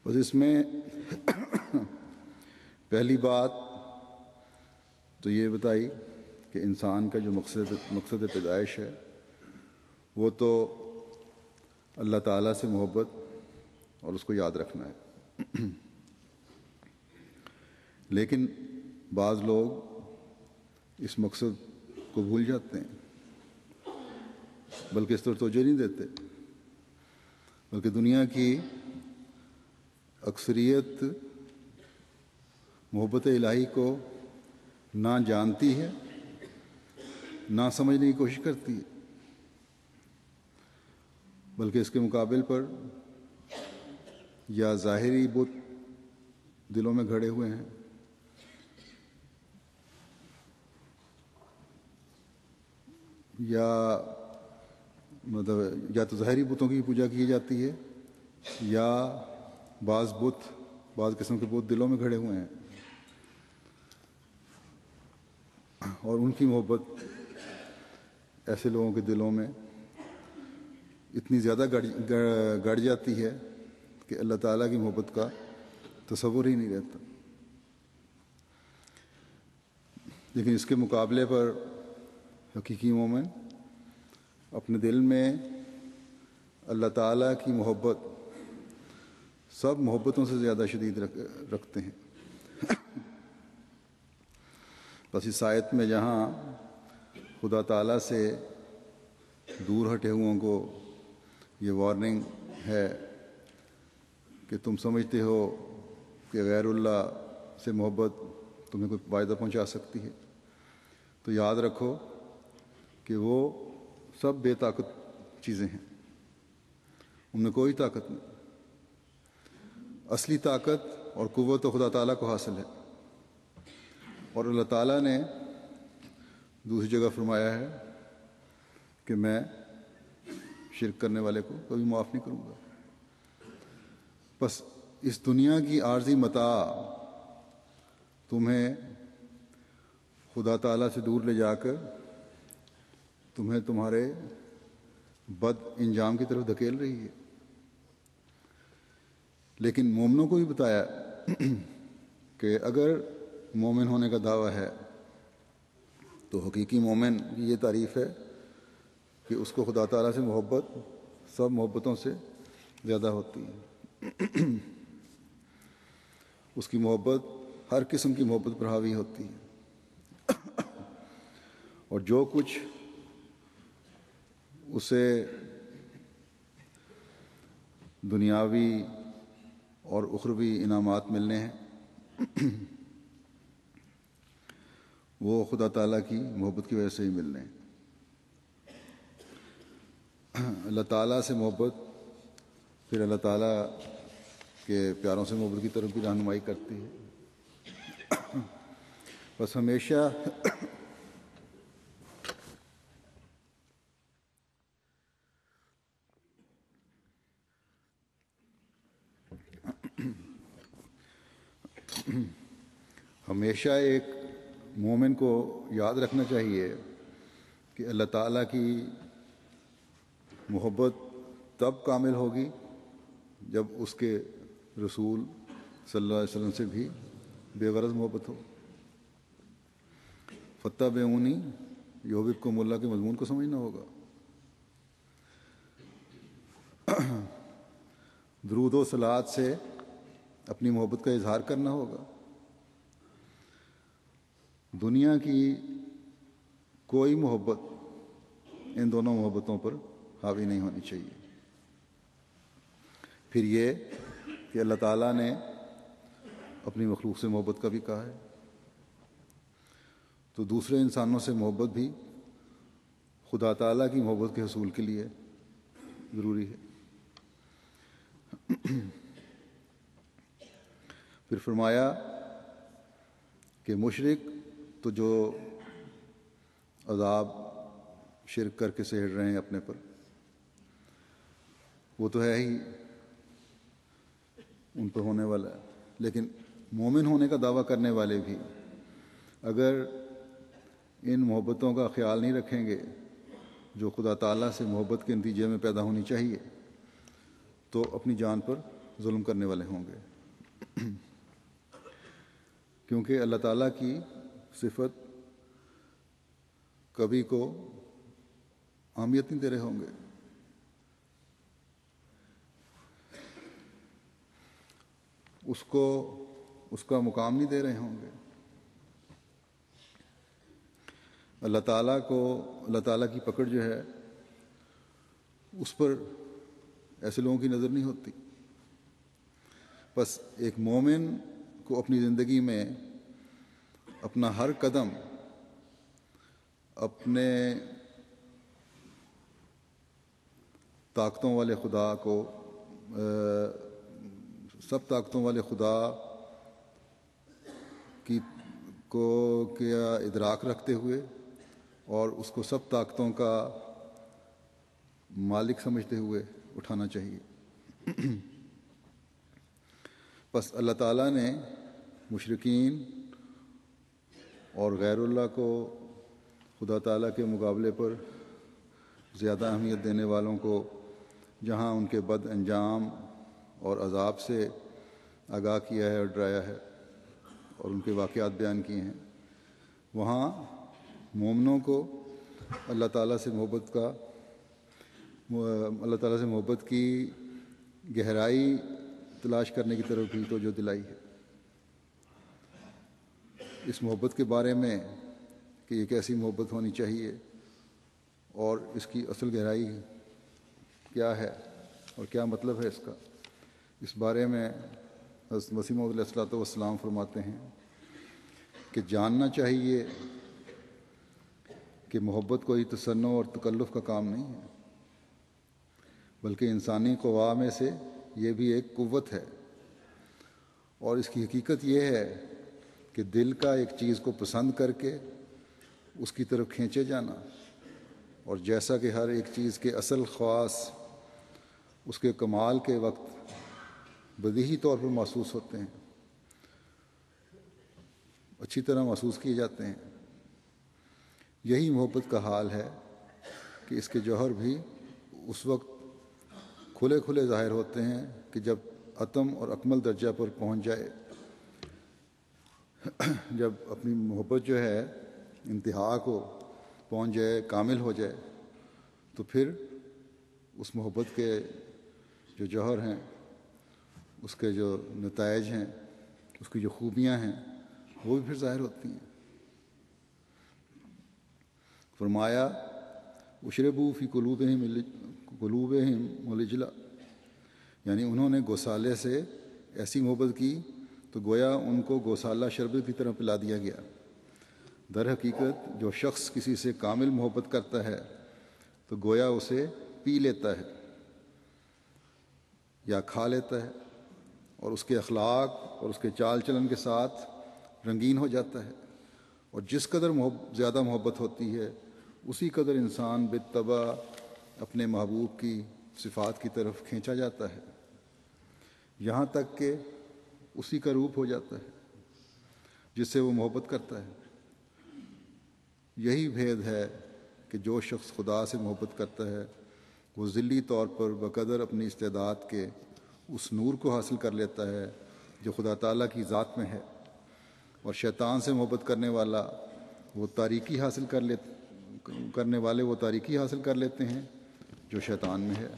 بس اس میں پہلی بات تو یہ بتائی کہ انسان کا جو مقصد پیدائش ہے وہ تو اللہ تعالیٰ سے محبت اور اس کو یاد رکھنا ہے. لیکن بعض لوگ اس مقصد کو بھول جاتے ہیں، بلکہ اس طرح توجہ نہیں دیتے، بلکہ دنیا کی اکثریت محبت الہی کو نہ جانتی ہے، نہ سمجھنے کی کوشش کرتی ہے، بلکہ اس کے مقابل پر یا ظاہری بت دلوں میں گھڑے ہوئے ہیں، یا یا تو ظاہری بتوں کی پوجا کی جاتی ہے، یا بعض قسم کے بت دلوں میں کھڑے ہوئے ہیں، اور ان کی محبت ایسے لوگوں کے دلوں میں اتنی زیادہ گڑ جاتی ہے کہ اللہ تعالیٰ کی محبت کا تصور ہی نہیں رہتا. لیکن اس کے مقابلے پر حقیقی مومن اپنے دل میں اللہ تعالیٰ کی محبت سب محبتوں سے زیادہ شدید رکھتے ہیں. بس اس آیت میں جہاں خدا تعالیٰ سے دور ہٹے ہوئوں کو یہ وارننگ ہے کہ تم سمجھتے ہو کہ غیر اللہ سے محبت تمہیں کوئی فائدہ پہنچا سکتی ہے، تو یاد رکھو کہ وہ سب بے طاقت چیزیں ہیں، ان میں کوئی طاقت نہیں. اصلی طاقت اور قوت تو خدا تعالیٰ کو حاصل ہے، اور اللہ تعالیٰ نے دوسری جگہ فرمایا ہے کہ میں شرک کرنے والے کو کبھی معاف نہیں کروں گا. بس اس دنیا کی عارضی متاع تمہیں خدا تعالیٰ سے دور لے جا کر تمہیں تمہارے بد انجام کی طرف دھکیل رہی ہے. لیکن مومنوں کو بھی بتایا کہ اگر مومن ہونے کا دعویٰ ہے تو حقیقی مومن کی یہ تعریف ہے کہ اس کو خدا تعالیٰ سے محبت سب محبتوں سے زیادہ ہوتی ہے. اس کی محبت ہر قسم کی محبت پر حاوی ہوتی ہے، اور جو کچھ اسے دنیاوی اور اخروی انعامات ملنے ہیں وہ خدا تعالیٰ کی محبت کی وجہ سے ہی ملنے ہیں. اللہ تعالیٰ سے محبت پھر اللہ تعالیٰ کے پیاروں سے محبت کی طرف بھی رہنمائی کرتی ہے. بس ہمیشہ ایک مومن کو یاد رکھنا چاہیے کہ اللہ تعالیٰ کی محبت تب کامل ہوگی جب اس کے رسول صلی اللہ علیہ وسلم سے بھی بے غرض محبت ہو. فتح بیونی یحببکم اللہ کے مضمون کو سمجھنا ہوگا. درود و صلوات سے اپنی محبت کا اظہار کرنا ہوگا. دنیا کی کوئی محبت ان دونوں محبتوں پر حاوی نہیں ہونی چاہیے. پھر یہ کہ اللہ تعالیٰ نے اپنی مخلوق سے محبت کا بھی کہا ہے، تو دوسرے انسانوں سے محبت بھی خدا تعالیٰ کی محبت کے حصول کے لیے ضروری ہے. پھر فرمایا کہ مشرک تو جو عذاب شرک کر کے سہڑ رہے ہیں اپنے پر، وہ تو ہے ہی ان پر ہونے والا ہے. لیکن مومن ہونے کا دعویٰ کرنے والے بھی اگر ان محبتوں کا خیال نہیں رکھیں گے جو خدا تعالیٰ سے محبت کے نتیجے میں پیدا ہونی چاہیے، تو اپنی جان پر ظلم کرنے والے ہوں گے، کیونکہ اللہ تعالیٰ کی صفت کبھی کو اہمیت نہیں دے رہے ہوں گے۔ اس کو اس کا مقام نہیں دے رہے ہوں گے۔ اللہ تعالیٰ کی پکڑ جو ہے اس پر ایسے لوگوں کی نظر نہیں ہوتی۔ بس ایک مومن کو اپنی زندگی میں اپنا ہر قدم اپنے طاقتوں والے خدا کو سب طاقتوں والے خدا کیا ادراک رکھتے ہوئے اور اس کو سب طاقتوں کا مالک سمجھتے ہوئے اٹھانا چاہیے۔ بس اللہ تعالیٰ نے مشرکین اور غیر اللہ کو خدا تعالیٰ کے مقابلے پر زیادہ اہمیت دینے والوں کو جہاں ان کے بد انجام اور عذاب سے آگاہ کیا ہے اور ڈرایا ہے اور ان کے واقعات بیان کیے ہیں، وہاں مومنوں کو اللہ تعالیٰ سے محبت کی گہرائی تلاش کرنے کی طرف بھی توجہ دلائی ہے۔ اس محبت کے بارے میں کہ یہ کیسی محبت ہونی چاہیے اور اس کی اصل گہرائی کیا ہے اور کیا مطلب ہے اس کا، اس بارے میں حضرت مسیح موعود علیہ الصلوۃ والسلام فرماتے ہیں کہ جاننا چاہیے کہ محبت کوئی تصنع اور تکلف کا کام نہیں ہے، بلکہ انسانی قوا میں سے یہ بھی ایک قوت ہے، اور اس کی حقیقت یہ ہے کہ دل کا ایک چیز کو پسند کر کے اس کی طرف کھینچے جانا، اور جیسا کہ ہر ایک چیز کے اصل خواص اس کے کمال کے وقت بدیہی طور پر محسوس ہوتے ہیں، اچھی طرح محسوس کیے جاتے ہیں، یہی محبت کا حال ہے کہ اس کے جوہر بھی اس وقت کھلے کھلے ظاہر ہوتے ہیں کہ جب اتم اور اکمل درجہ پر پہنچ جائے، جب اپنی محبت جو ہے انتہا کو پہنچ جائے، کامل ہو جائے، تو پھر اس محبت کے جو جوہر ہیں، اس کے جو نتائج ہیں، اس کی جو خوبیاں ہیں، وہ بھی پھر ظاہر ہوتی ہیں۔ فرمایا اشربوا فی قلوبہم العجل، یعنی انہوں نے گوسالے سے ایسی محبت کی تو گویا ان کو گوسالہ شربت کی طرح پلا دیا گیا۔ در حقیقت جو شخص کسی سے کامل محبت کرتا ہے تو گویا اسے پی لیتا ہے یا کھا لیتا ہے، اور اس کے اخلاق اور اس کے چال چلن کے ساتھ رنگین ہو جاتا ہے، اور جس قدر زیادہ محبت ہوتی ہے اسی قدر انسان بالطبع اپنے محبوب کی صفات کی طرف کھینچا جاتا ہے، یہاں تک کہ اسی کا روپ ہو جاتا ہے جس سے وہ محبت کرتا ہے۔ یہی بھید ہے کہ جو شخص خدا سے محبت کرتا ہے وہ ذلی طور پر بقدر اپنی استعداد کے اس نور کو حاصل کر لیتا ہے جو خدا تعالیٰ کی ذات میں ہے، اور شیطان سے محبت کرنے والے وہ تاریکی حاصل کر لیتے ہیں جو شیطان میں ہے۔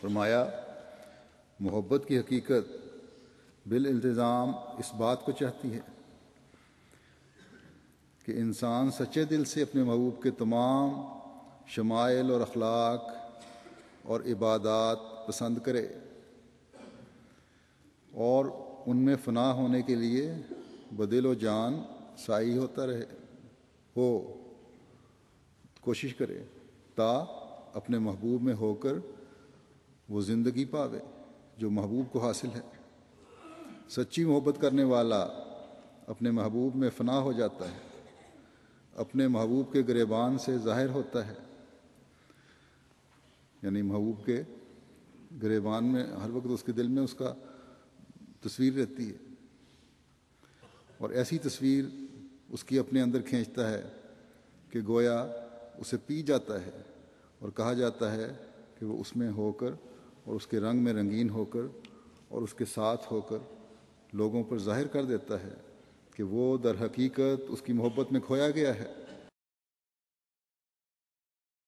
فرمایا محبت کی حقیقت بالالتزام اس بات کو چاہتی ہے کہ انسان سچے دل سے اپنے محبوب کے تمام شمائل اور اخلاق اور عبادات پسند کرے اور ان میں فنا ہونے کے لیے بدل و جان سعی ہوتا رہے، کوشش کرے تا اپنے محبوب میں ہو کر وہ زندگی پاوے جو محبوب کو حاصل ہے۔ سچی محبت کرنے والا اپنے محبوب میں فنا ہو جاتا ہے، اپنے محبوب کے گریبان سے ظاہر ہوتا ہے، یعنی محبوب کے گریبان میں ہر وقت اس کے دل میں اس کا تصویر رہتی ہے، اور ایسی تصویر اس کی اپنے اندر کھینچتا ہے کہ گویا اسے پی جاتا ہے، اور کہا جاتا ہے کہ وہ اس میں ہو کر اور اس کے رنگ میں رنگین ہو کر اور اس کے ساتھ ہو کر لوگوں پر ظاہر کر دیتا ہے کہ وہ در حقیقت اس کی محبت میں کھویا گیا ہے۔